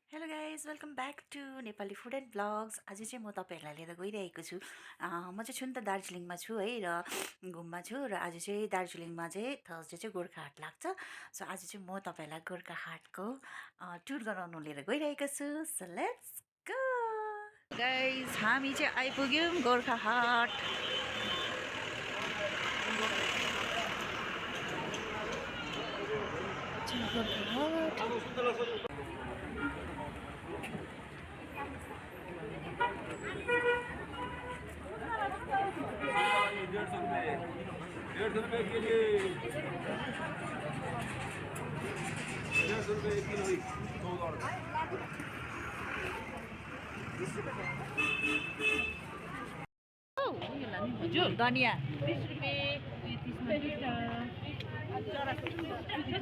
Hello guys welcome back to Nepali food and blogs. आज चाहिँ म तपाईँहरूलाई लिएर गइरहेको छु। म चाहिँ छुन त दार्जिलिङमा छु है र घुममा छु र आज चाहिँ दार्जिलिङमा चाहिँ थर्सडे चाहिँ गोर्खा हाट लाग्छ। सो आज चाहिँ म तपाईँहरूलाई गोर्खा हाटको टुर गराउनु लिएर गइरहेको छु। सो लेट्स गो गाइज, हामी चाहिँ आइपुग्यौँ गोर्खा हाट। ₹150 के लिए ₹150 एक किलो हजुर धनियाँ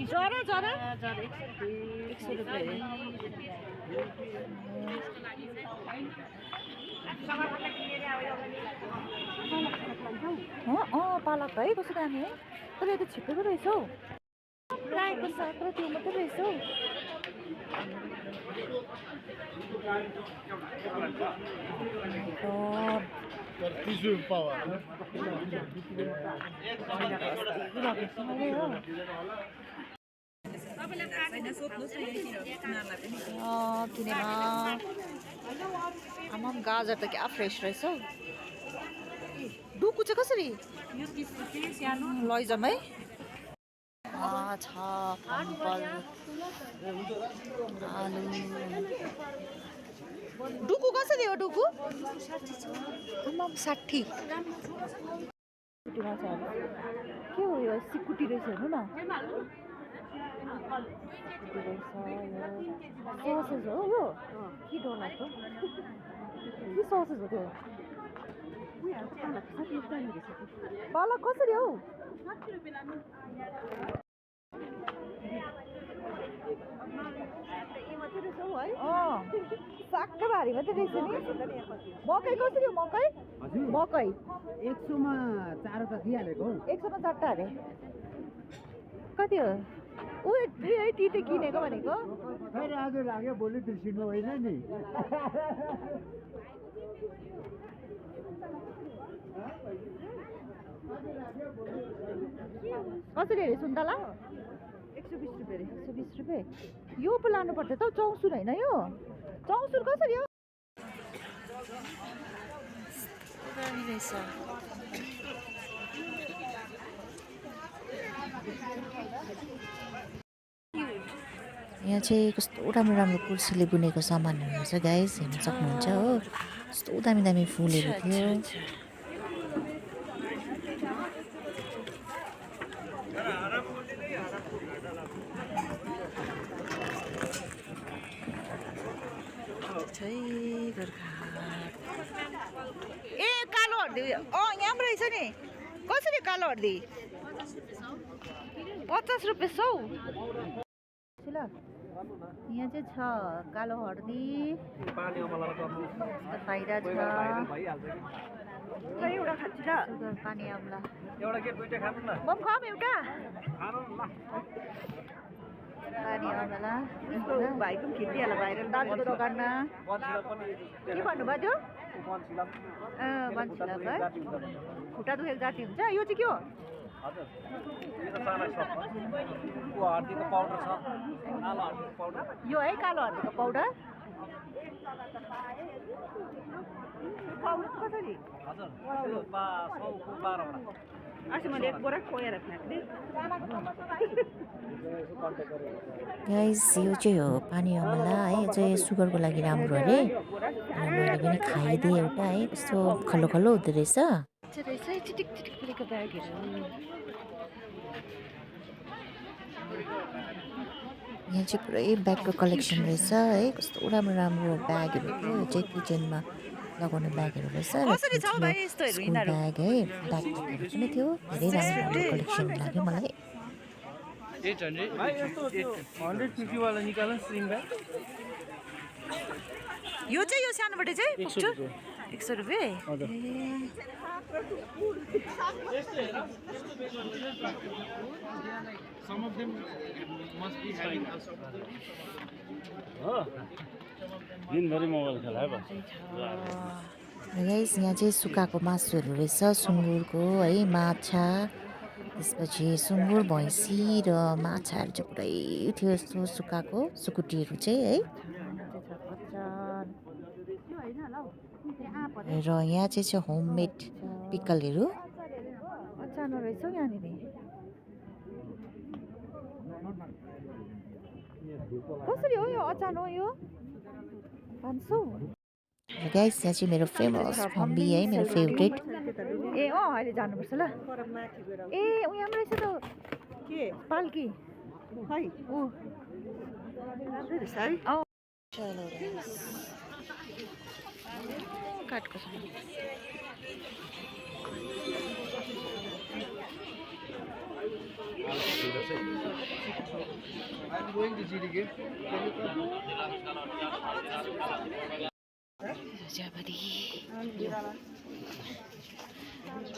जरा जरा 100 रुपियाँ। पालक है कसो दामी है, तर यो त छिप्पेको रहेछ हौ। रायोको साग र त्यो मात्रै रहेछ हौ। किनेमा आमाम गाजर त क्या फ्रेस रहेछ हौ। डुकु चाहिँ कसरी लैजाउँ है। छ फम्पल आलु। डुकु कसरी हो डुकु? आमाम 60। के हो यो? सिकुटी रहेछ हेर्नु न। ससेज हो यो? के डरलाग्दो के ससेज हो त्यो? पालक कसरी हौ? साक्क भारी मात्रै रहेछ नि। मकै कसरी हो? मकै मकै 100 मा 4वटा दिइहालेको। 100 मा 4टा अरे। कति हो? है ती त किनेको भनेको। खै आज लाग्यो भोलि बिर्सिनु होइन नि। कसरी अरे सुन्तला? 120 रुपियाँ अरे। 120 रुपियाँ। यो पो लानु पर्छ त, चौसुर होइन यो? चौसुर कसरी हो? यहाँ चाहिँ कस्तो राम्रो राम्रो कुर्सीले बुनेको सामानहरू रहेछ गाइस, हेर्न सक्नुहुन्छ हो। कस्तो दामी दामी फुलहरू थियो। ए कालो हर्दी यहाँ पनि रहेछ नि। कसरी कालो हर्दी? 50 रुपियाँ सौ। ल यहाँ चाहिँ छ कालो हर्दी, फाइदा छ। एउटा खान्छु ल, पानी अमला एउटा के दुईटा खानु न। म खाऊँ एउटा खानु ल। पानी अमला भाइको पनि खिचिहाल बाहिर दाजुको दोकानमा। के भन्नुभयो त्यो? बन्सिला खुट्टा दुखेको जाति हुन्छ। यो चाहिँ के हो? हजुर यो सानो छ। को हर्दीको पाउडर छ, कालो हर्दीको पाउडर। यो है कालो हर्दीको पाउडर। पाउडर कसरी? हजुर यो 100 को 12वटा। आज मैले एक बोरा खोएर फ्याँक्दै। गाइस यो चाहिँ हो पानी अमला है। यो चाहिँ सुगरको लागि राम्रो अरे। मैले पनि खाइदिएँ एउटा है। कस्तो खल्लो खल्लो हुँदो रहेछ। चिटिक चिटिक फुलेको ब्यागहरू। यहाँ चाहिँ पुरै ब्यागको कलेक्सन रहेछ है। कस्तो राम्रो राम्रो ब्यागहरू थियो। यो चाहिँ किचनमा लगाउने ब्यागहरू रहेछ। स्कुल ब्याग है, ब्यागहरू पनि थियो। धेरै राम्रो राम्रो कलेक्सन लाग्यो मलाई। 150 वाला निकाल्नु स्लिङ ब्याग। यो चाहिँ यो सानोबाट चाहिँ 100 रुपियाँ। Some of them must be having also. Oh. दिनभरि मोबाइल खेला है बस गाइस यहाँ चाहिँ सुकाएको मासुहरू रहेछ सुँगुरको है माछा त्यसपछि सुँगुर भैँसी र माछाहरू चाहिँ पुरै थियो यस्तो सुकाएको सुकुटीहरू चाहिँ है र यहाँ चाहिँ छ होममेड पिकलहरू अचानो रहेछ यहाँनिर कसरी हो यो अचानो यो 500 गाइस यहाँ चाहिँ मेरो फेमस फम्बी है मेरो फेभरेट ए अहिले जानुपर्छ ल ए उ यहाँ रहेछ त के पाल्की खै उ चलो काटको I'm going to GD game. Jabadi.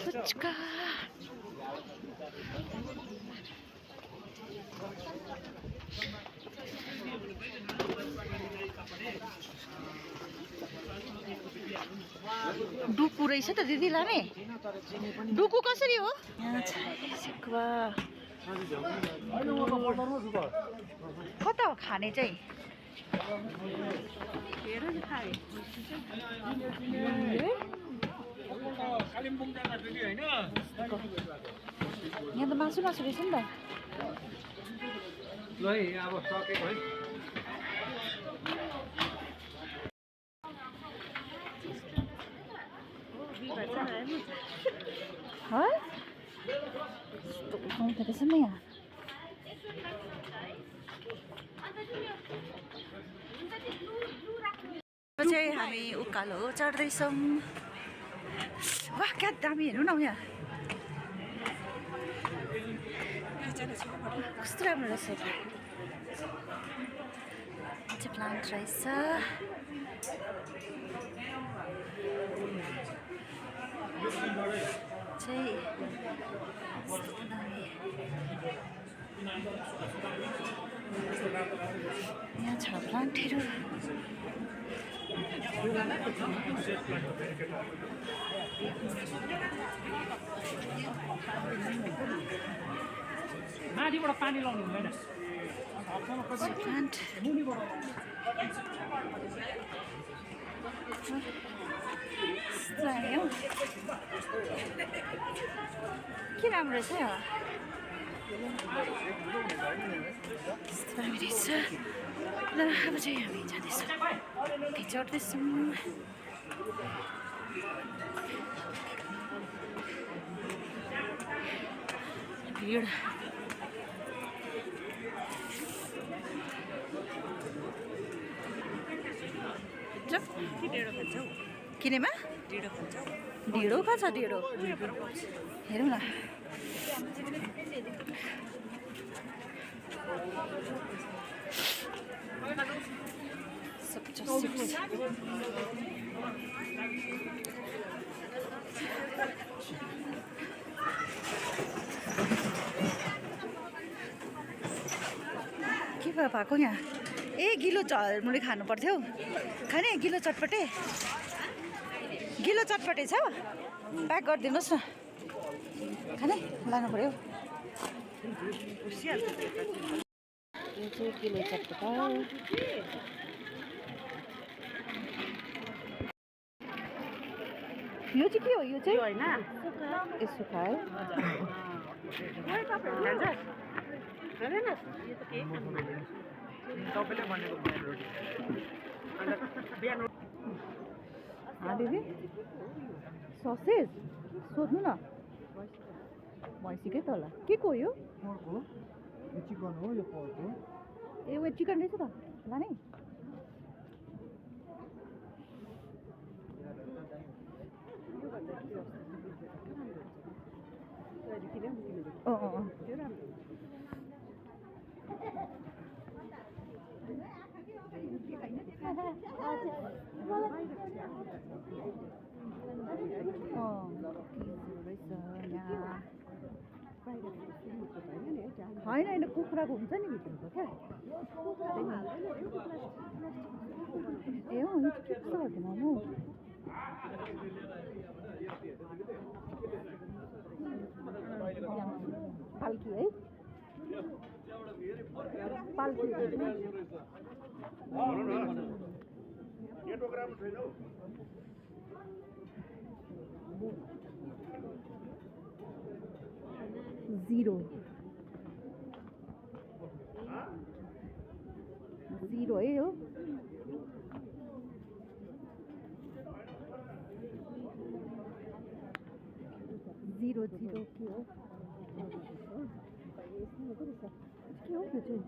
Puchka. डुकु रहेछ त दिदी लाने डुकु कसरी हो यहाँ छ सिक्वा कता हो खाने चाहिँ यहाँ त मासु मासु रहेछ नि त ल है अब सकेको है है यस्तो उठाउँदो रहेछ नि यहाँ चाहिँ हामी उकालो चढ्दैछौँ वाह क्या दामी हेर्नु न यहाँ कस्तो राम्रो रहेछ चाहिँ प्लान्ट रहेछ चाहिँ यहाँ छ प्लान्टहरू माथिबाट पानी लाउनु हुँदैन प्लान्ट के राम्रो रहेछ ल अब चाहिँ हामी जाँदैछौँ चढ्दैछौँ भिड किनेमा ढिँडो कहाँ छ ढिँडो हेरौँ न के भएको यहाँ ए गिलो झलमुरी खानु पर्थ्यो खाने गिलो चटपटे छ प्याक गरिदिनुहोस् न खाने लानु पर्यो यो चाहिँ गिलो चटपटा यो चाहिँ के हो यो चाहिँ होइन यसो खायो दिदी ससेज सोध्नु न भैँसीकै त होला के को यो चिकन हो यो पोर्क हो ए वे चिकन रहेछ त लाने होइन कुखुराको हुन्छ नि भित्रको क्या ए के कस्तो खालको मोमो पाल्की है पाल्की 0 है यो 0 के हो के हो त्यो चाहिँ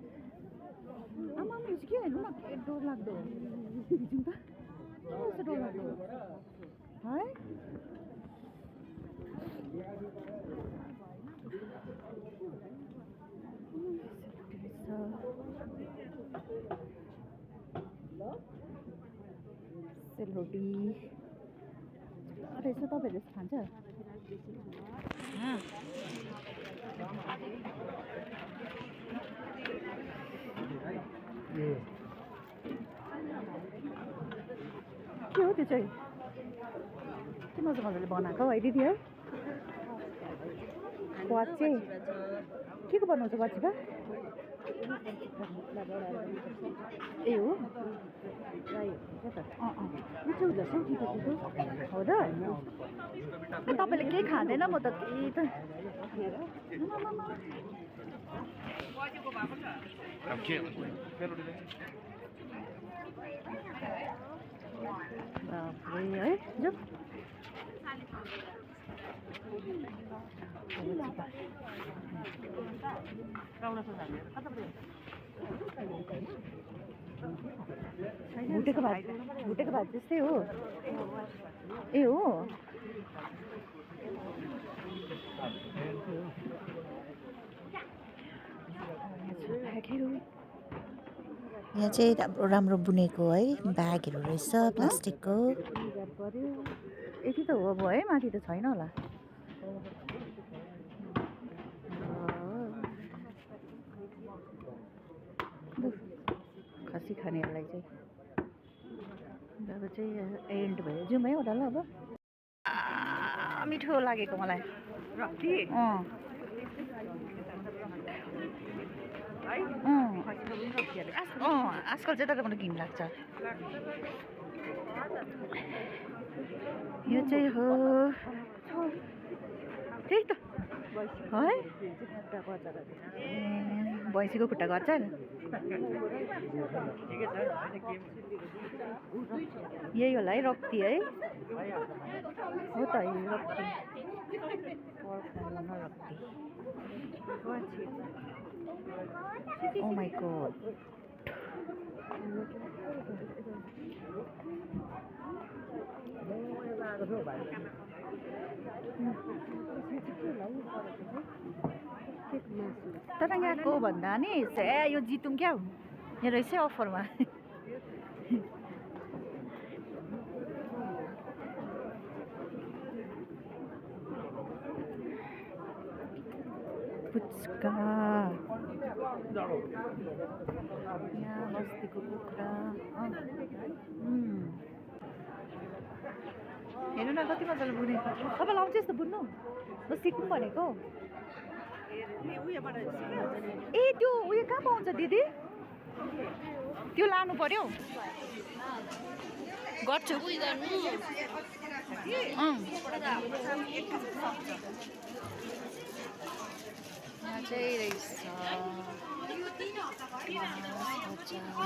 आमा यो चाहिँ के हेर्नु न के डर लाग्दो जाउँ त कस्तो डर लाग्दो है सेलरोटी रहेछ तपाईँहरूले खान्छ के हो त्यो चाहिँ के मजाले बनाएको है दिदी है वाचे के को बनाउँछ वाचिपा ए हो मिठो हुँदो रहेछ तितो हो र तपाईँले केही खाँदैन म त केही त बाफ्रे है जाऊ भुटेको भात जस्तै हो ए हो यहाँ चाहिँ राम्रो राम्रो बुनेको है ब्यागहरू रहेछ प्लास्टिकको यति त हो अब है माथि त छैन होला खसी खानेहरूलाई चाहिँ अब चाहिँ एन्ड भयो जाउँ है होला ल अब मिठो लागेको मलाई आजकल चाहिँ तर मलाई घिन लाग्छ यो चाहिँ हो त्यही त है भैँसीको खुट्टाको अचार यही होला है रक्ती है हो त रक्ती ओ माई गॉड तर यहाँको भन्दा नि यो जितौँ क्या हो यहाँ रहेछ अफरमा पुच्का यहाँ बस्तीको कुखुरा हेर्नु न कति मजाले बुनेको तपाईँलाई आउँछ यस्तो बुन्नु म सिकौँ भनेको ए त्यो उयो कहाँ पाउँछ दिदी त्यो लानु पर्यो गर्छु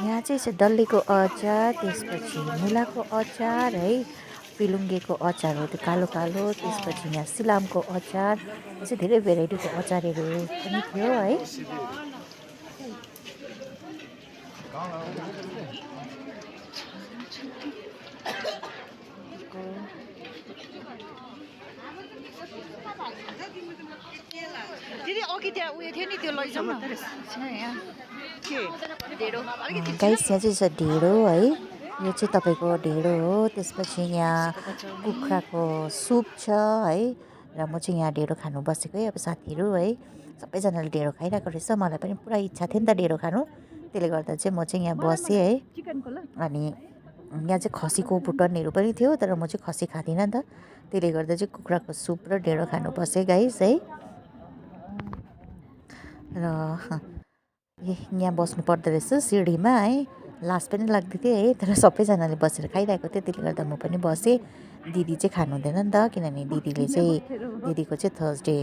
यहाँ चाहिँ डल्लेको अचार त्यसपछि मुलाको अचार है फिलुङ्गेको अचार हो त्यो कालो कालो त्यसपछि यहाँ सिलामको अचार चाहिँ धेरै भेराइटीको अचारहरू पनि थियो है दिदी अघि त्यहाँ उयो थियो नि त्यो लैजाउँ न गाइस यहाँ चाहिँ ढेँडो है यो चाहिँ तपाईँको ढेँडो हो त्यसपछि यहाँ कुखुराको सुप छ है र म चाहिँ यहाँ ढेँडो खानु बसेको है अब साथीहरू है सबैजनाले ढेँडो खाइरहेको रहेछ मलाई पनि पुरा इच्छा थियो नि त ढेँडो खानु त्यसले गर्दा चाहिँ म चाहिँ यहाँ बसेँ है अनि यहाँ चाहिँ खसीको बुटनहरू पनि थियो, तर म चाहिँ खसी खाँदिनँ नि त, त्यसले गर्दा चाहिँ कुखुराको सुप र ढेँडो खानु बसेँ गाइस है। र यहाँ बस्नु पर्दो रहेछ सिँढीमा है, लाज पनि लाग्दै थियो है, तर सबैजनाले बसेर खाइरहेको थियो, त्यसले गर्दा म पनि बसेँ। दिदी चाहिँ खानु हुँदैन नि त, किनभने दिदीको चाहिँ थर्सडे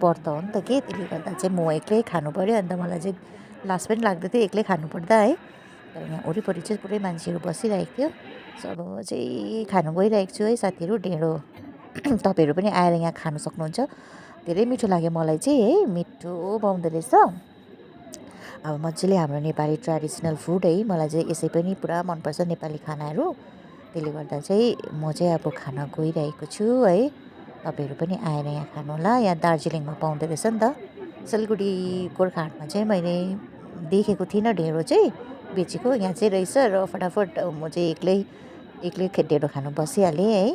व्रत हो नि त के, त्यसले गर्दा चाहिँ म एक्लै खानु पऱ्यो। अन्त मलाई चाहिँ लाज पनि लाग्दै थियो एक्लै खानुपर्दा है। तर यहाँ वरिपरि चाहिँ पुरै मान्छेहरू बसिरहेको थियो, सो अब म चाहिँ खानु गइरहेको छु है साथीहरू ढेँडो। तपाईँहरू पनि आएर यहाँ खानु सक्नुहुन्छ, धेरै मिठो लाग्यो मलाई चाहिँ है, मिठो पाउँदो रहेछ। अब मजाले हाम्रो नेपाली ट्रेडिसनल फुड है, मलाई चाहिँ यसै पनि पुरा मनपर्छ नेपाली खानाहरू, त्यसले गर्दा चाहिँ म चाहिँ अब खान गइरहेको छु है। तपाईँहरू पनि आएर यहाँ खानु होला, यहाँ दार्जिलिङमा पाउँदो रहेछ नि त। सिलगढी गोर्खाहाटमा चाहिँ मैले देखेको थिइनँ ढेँडो चाहिँ बेचेको, यहाँ चाहिँ रहेछ। र फटाफट म चाहिँ एक्लै ढेँडो खानु बसिहालेँ है।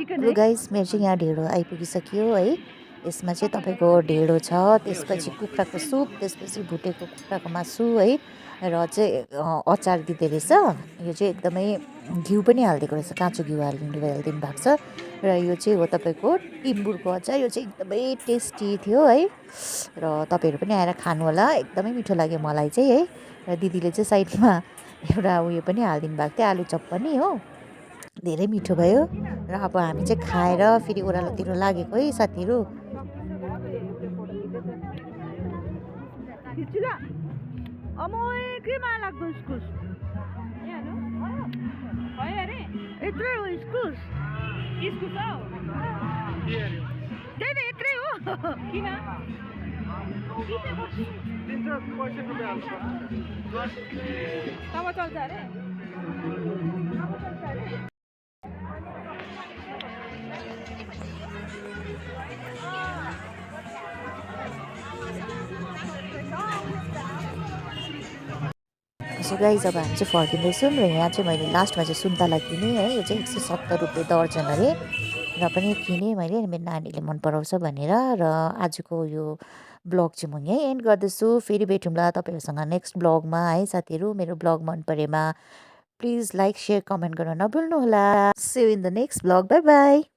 हेलो गाइस, मेरो चाहिँ यहाँ ढेँडो आइपुगिसक्यो है। यसमा चाहिँ तपाईँको ढेँडो छ, त्यसपछि कुखुराको सुप, त्यसपछि भुटेको कुखुराको मासु है, र चाहिँ अचार दिँदो रहेछ। यो चाहिँ एकदमै घिउ पनि हालिदिएको रहेछ, काँचो घिउ हालिदिनु भएको छ। र यो चाहिँ हो तपाईँको टिम्बुरको अचार, यो चाहिँ एकदमै टेस्टी थियो है। र तपाईँहरू पनि आएर खानु होला, एकदमै मिठो लाग्यो मलाई चाहिँ है। र दिदीले चाहिँ साइडमा एउटा उयो पनि हालिदिनु भएको थियो, आलु चप पनि हो, धेरै मिठो भयो। र अब हामी चाहिँ खाएर फेरि ओह्रालोतिर लागेको है साथीहरू। सो गाइस, अब हामी चाहिँ फर्किँदैछौँ। र यहाँ चाहिँ मैले लास्टमा चाहिँ सुन्तला किनेँ है, यो चाहिँ 170 रुपियाँ दर्जन अरे, र पनि किनेँ मैले, मेरो नानीले मन पराउँछ भनेर। र आजको यो ब्लग चाहिँ म यहीँ एन्ड गर्दैछु। फेरि भेटौँला तपाईँहरूसँग नेक्स्ट ब्लगमा है साथीहरू। मेरो ब्लग मन परेमा प्लिज लाइक, सेयर, कमेन्ट गर्न नभुल्नुहोला। See you in the next blog, bye by.